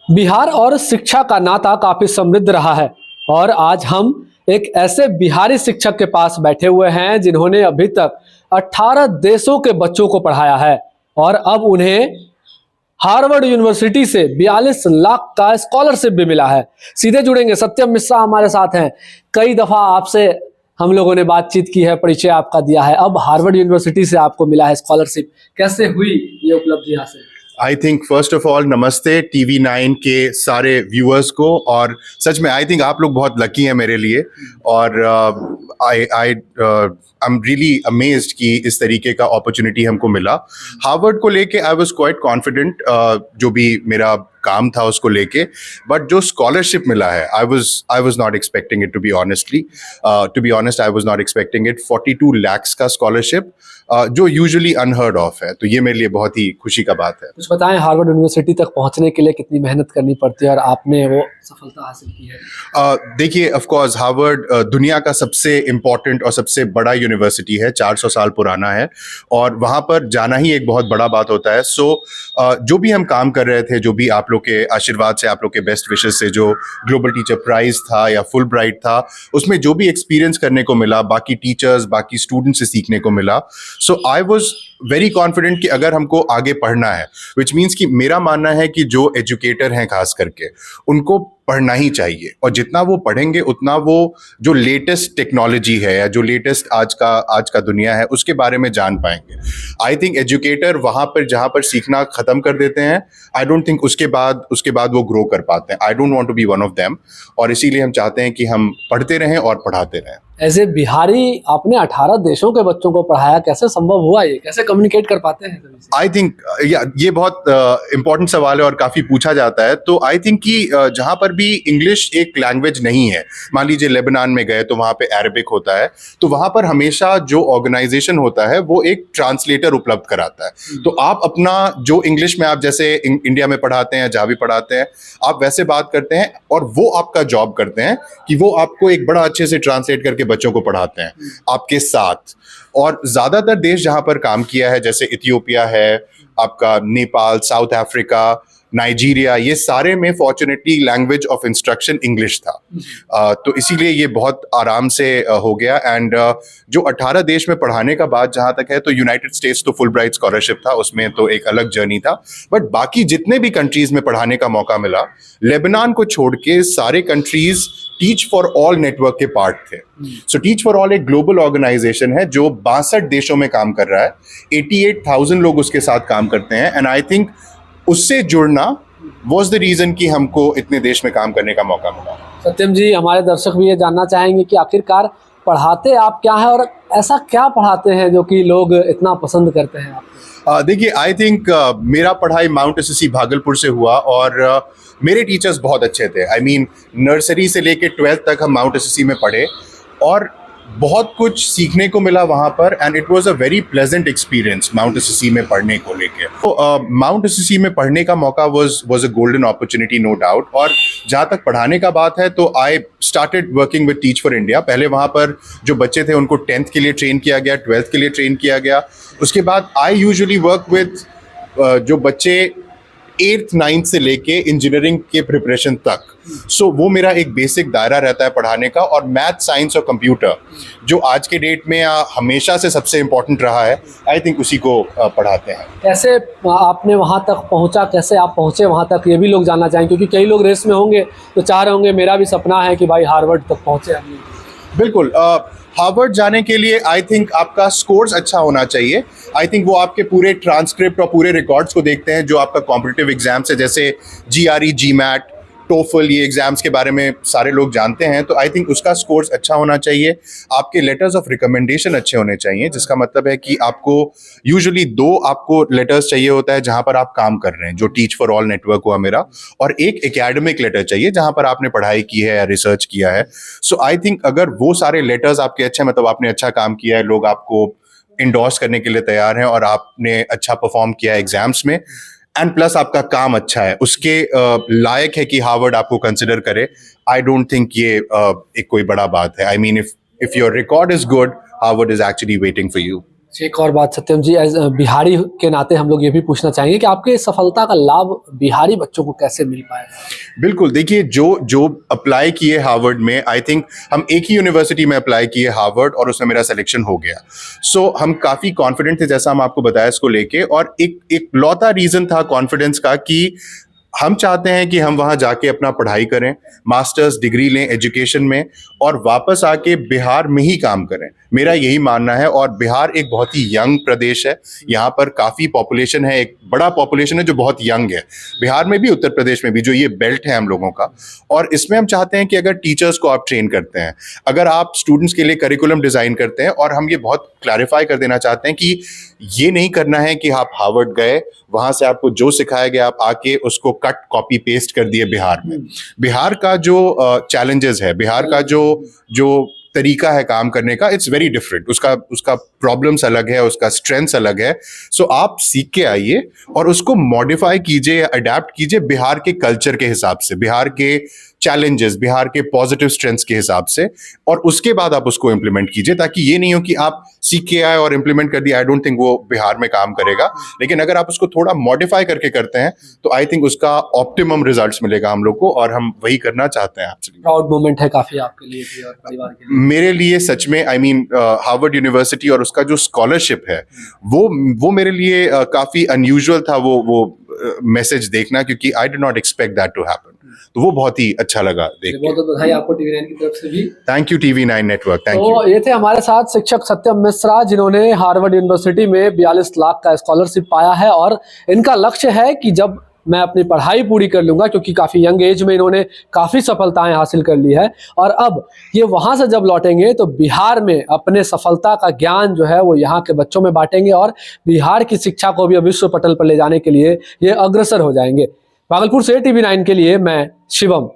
बिहार और शिक्षा का नाता काफी समृद्ध रहा है और आज हम एक ऐसे बिहारी शिक्षक के पास बैठे हुए हैं जिन्होंने अभी तक 18 देशों के बच्चों को पढ़ाया है और अब उन्हें हार्वर्ड यूनिवर्सिटी से 42 लाख का स्कॉलरशिप भी मिला है। सीधे जुड़ेंगे, सत्यम मिश्रा हमारे साथ हैं। कई दफा आपसे हम लोगों ने बातचीत की है, परिचय आपका दिया है, अब हार्वर्ड यूनिवर्सिटी से आपको मिला है स्कॉलरशिप। कैसे हुई ये उपलब्धि हासिल? I think first of all नमस्ते TV9 के सारे व्यूअर्स को। और सच में आई थिंक आप लोग बहुत लकी हैं मेरे लिए। और आई एम रियली अमेज्ड कि इस तरीके का अपॉर्चुनिटी हमको मिला। हार्वर्ड को लेके आई वाज क्वाइट कॉन्फिडेंट, जो भी मेरा काम था उसको लेके, बट जो स्कॉलरशिप मिला है I was not expecting it, to be honest I was not expecting it. 42 lakhs का स्कॉलरशिप, जो यूजुअली अनहर्ड ऑफ है, तो ये मेरे लिए बहुत ही खुशी का बात है। कुछ बताएं, हार्वर्ड यूनिवर्सिटी तक पहुंचने के लिए कितनी मेहनत करनी पड़ती है और आपने वो सफलता हासिल की है? देखिए, ऑफ कोर्स हार्वर्ड दुनिया का सबसे इम्पोर्टेंट और सबसे बड़ा यूनिवर्सिटी है, 400 साल पुराना है, और वहाँ पर जाना ही एक बहुत बड़ा बात होता है। सो जो भी हम काम कर रहे थे, जो भी आप लोग के आशीर्वाद से, आप लोग के बेस्ट विशेस से, जो ग्लोबल टीचर प्राइज था या फुल ब्राइट था, उसमें जो भी एक्सपीरियंस करने को मिला, बाकी टीचर्स, बाकी स्टूडेंट्स से सीखने को मिला। सो आई वॉज वेरी कॉन्फिडेंट कि अगर हमको आगे पढ़ना है, विच मीन्स कि मेरा मानना है कि जो एजुकेटर हैं खास करके, उनको पढ़ना ही चाहिए, और जितना वो पढ़ेंगे उतना वो जो लेटेस्ट टेक्नोलॉजी है या जो लेटेस्ट आज का दुनिया है उसके बारे में जान पाएंगे। आई थिंक एजुकेटर वहाँ पर जहाँ पर सीखना ख़त्म कर देते हैं, आई डोंट थिंक उसके बाद वो ग्रो कर पाते हैं। I don't want to be one of them, और इसीलिए हम चाहते हैं कि हम पढ़ते रहें और पढ़ाते रहें। एज ए बिहारी आपने 18 देशों के बच्चों को पढ़ाया, कैसे संभव हुआ? ये कैसे कम्युनिकेट कर पाते हैं? आई थिंक ये बहुत इंपॉर्टेंट सवाल है और काफ़ी पूछा जाता है। तो आई थिंक कि जहाँ पर भी इंग्लिश एक लैंग्वेज नहीं है, मान लीजिए लेबनान में गए तो वहाँ पे अरबिक होता है, तो वहाँ पर हमेशा जो ऑर्गेनाइजेशन होता है वो एक ट्रांसलेटर उपलब्ध कराता है। तो आप अपना जो इंग्लिश में आप जैसे इंडिया में पढ़ाते हैं, जहाँ भी पढ़ाते हैं, आप वैसे बात करते हैं, और वो आपका जॉब करते हैं कि वो आपको एक बड़ा अच्छे से ट्रांसलेट करके बच्चों को पढ़ाते हैं आपके साथ। और ज्यादातर देश जहां पर काम किया है, जैसे इथियोपिया है, आपका नेपाल, साउथ अफ्रीका, नाइजीरिया, ये सारे में fortunately language of instruction English था। तो इसीलिए ये बहुत आराम से हो गया। एंड जो 18 देश में पढ़ाने का बात जहाँ तक है, तो यूनाइटेड स्टेट्स तो फुल ब्राइट स्कॉलरशिप था, उसमें तो एक अलग जर्नी था। बट बाकी जितने भी कंट्रीज में पढ़ाने का मौका मिला, लेबनान को छोड़ के सारे countries teach for all network के पार्ट थे। सो टीच फॉर ऑल एक ग्लोबल ऑर्गेनाइजेशन है जो 62 देशों में काम कर रहा है, 88,000 लोग उसके साथ काम करते हैं। एंड आई थिंक उससे जुड़ना was the reason कि हमको इतने देश में काम करने का मौका मिला। सत्यम जी, हमारे दर्शक भी ये जानना चाहेंगे कि आखिरकार पढ़ाते आप क्या है और ऐसा क्या पढ़ाते हैं जो कि लोग इतना पसंद करते हैं आपको? देखिए, आई थिंक मेरा पढ़ाई माउंट एसएससी भागलपुर से हुआ, और मेरे टीचर्स बहुत अच्छे थे। आई मीन नर्सरी से लेके 12th तक हम माउंट एसएससी में पढ़े, और बहुत कुछ सीखने को मिला वहाँ पर। And it was a very pleasant experience mount SSC में पढ़ने को लेके। तो माउंट एसएससी में पढ़ने का मौका was a golden opportunity, no doubt. और जहाँ तक पढ़ाने का बात है, तो I started working with Teach For India. पहले वहाँ पर जो बच्चे थे उनको 10th के लिए ट्रेन किया गया, 12th के लिए ट्रेन किया गया। उसके बाद आई यूजुअली वर्क विद जो बच्चे 8th 9th से लेके इंजीनियरिंग के प्रिपरेशन तक। सो वो मेरा एक बेसिक दायरा रहता है पढ़ाने का। और मैथ, साइंस और कंप्यूटर जो आज के डेट में हमेशा से सबसे इम्पोर्टेंट रहा है, आई थिंक उसी को पढ़ाते हैं। कैसे आपने वहाँ तक पहुँचा, कैसे आप पहुँचे वहाँ तक, ये भी लोग जानना चाहेंगे, क्योंकि कई लोग रेस में होंगे तो चाह रहे होंगे, मेरा भी सपना है कि भाई हार्वर्ड तक पहुँचे। बिल्कुल, हार्वर्ड जाने के लिए आई थिंक आपका स्कोर्स अच्छा होना चाहिए। आई थिंक वो आपके पूरे ट्रांसक्रिप्ट और पूरे रिकॉर्ड्स को देखते हैं, जो आपका कॉम्पिटिटिव एग्जाम्स है, जैसे GRE, GMAT, टोफल, ये एग्जाम्स के बारे में सारे लोग जानते हैं। तो आई थिंक उसका स्कोर्स अच्छा होना चाहिए। आपके लेटर्स ऑफ रिकमेंडेशन अच्छे होने चाहिए, जिसका मतलब है कि आपको यूजुअली 2 आपको लेटर्स चाहिए होता है जहां पर आप काम कर रहे हैं, जो टीच फॉर ऑल नेटवर्क हुआ मेरा, और एक एकेडमिक लेटर चाहिए जहां पर आपने पढ़ाई की है या रिसर्च किया है। सो आई थिंक अगर वो सारे लेटर्स आपके अच्छे, मतलब आपने अच्छा काम किया है, लोग आपको इंडोर्स करने के लिए तैयार हैं, और आपने अच्छा परफॉर्म किया है एग्जाम्स में, एंड प्लस आपका काम अच्छा है, उसके लायक है कि हार्वर्ड आपको कंसिडर करे। आई डोंट थिंक ये एक कोई बड़ा बात है। I mean if your record is good, Harvard is actually waiting for you. एक और बात सत्यम जी, एज बिहारी के नाते हम लोग ये भी पूछना चाहेंगे कि आपके इस सफलता का लाभ बिहारी बच्चों को कैसे मिल पाएगा? बिल्कुल, देखिए जो जो अप्लाई किए हार्वर्ड में, आई थिंक हम एक ही यूनिवर्सिटी में अप्लाई किए हार्वर्ड, और उसमें मेरा सिलेक्शन हो गया। सो हम काफ़ी कॉन्फिडेंट थे, जैसा हम आपको बताया इसको लेके, और एक लौता रीज़न था कॉन्फिडेंस का कि हम चाहते हैं कि हम वहाँ जाके अपना पढ़ाई करें, मास्टर्स डिग्री लें एजुकेशन में, और वापस आके बिहार में ही काम करें। मेरा यही मानना है। और बिहार एक बहुत ही यंग प्रदेश है, यहाँ पर काफ़ी पॉपुलेशन है, एक बड़ा पॉपुलेशन है जो बहुत यंग है, बिहार में भी उत्तर प्रदेश में भी, जो ये बेल्ट है हम लोगों का। और इसमें हम चाहते हैं कि अगर टीचर्स को आप ट्रेन करते हैं, अगर आप स्टूडेंट्स के लिए करिकुलम डिज़ाइन करते हैं, और हम ये बहुत क्लैरिफाई कर देना चाहते हैं कि ये नहीं करना है कि आप हार्वर्ड गए, वहाँ से आपको जो सिखाया गया आप आके उसको कट कॉपी पेस्ट कर दिए बिहार में। बिहार का जो चैलेंजेस है, बिहार का जो तरीका है काम करने का, इट्स वेरी डिफरेंट। उसका प्रॉब्लम्स अलग है, उसका स्ट्रेंथ्स अलग है। सो आप सीख के आइए और उसको मॉडिफाई कीजिए, अडेप्ट कीजिए बिहार के कल्चर के हिसाब से, बिहार के चैलेंजेस, बिहार के पॉजिटिव स्ट्रेंथ्स के हिसाब से, और उसके बाद आप उसको इम्प्लीमेंट कीजिए, ताकि ये नहीं हो कि आप सीख के आए और इम्प्लीमेंट कर दिया। आई डोंट थिंक वो बिहार में काम करेगा। लेकिन अगर आप उसको थोड़ा मॉडिफाई करके करते हैं तो आई थिंक उसका ऑप्टिमम रिजल्ट्स मिलेगा हम लोग को, और हम वही करना चाहते हैं। एक्चुअली प्राउड मोमेंट है काफी आपके लिए भी और परिवार के लिए। मेरे लिए सच में, आई मीन हार्वर्ड यूनिवर्सिटी और उसका जो स्कॉलरशिप है, वो मेरे लिए काफी अनयूजुअल था, वो मैसेज देखना, क्योंकि I did not expect that to happen. तो वो बहुत ही अच्छा लगा देख के। बहुत बधाई आपको TV9 की तरफ से भी। Thank you TV9 network, thank you. तो ये थे हमारे साथ शिक्षक सत्यम मिश्रा, जिन्होंने हार्वर्ड यूनिवर्सिटी में 42 लाख का स्कॉलरशिप पाया है, और इनका लक्ष्य है कि जब मैं अपनी पढ़ाई पूरी कर लूंगा, क्योंकि काफ़ी यंग एज में इन्होंने काफ़ी सफलताएं हासिल कर ली है, और अब ये वहाँ से जब लौटेंगे तो बिहार में अपने सफलता का ज्ञान जो है वो यहाँ के बच्चों में बांटेंगे, और बिहार की शिक्षा को भी विश्व पटल पर ले जाने के लिए ये अग्रसर हो जाएंगे। भागलपुर से TV9 के लिए मैं शिवम।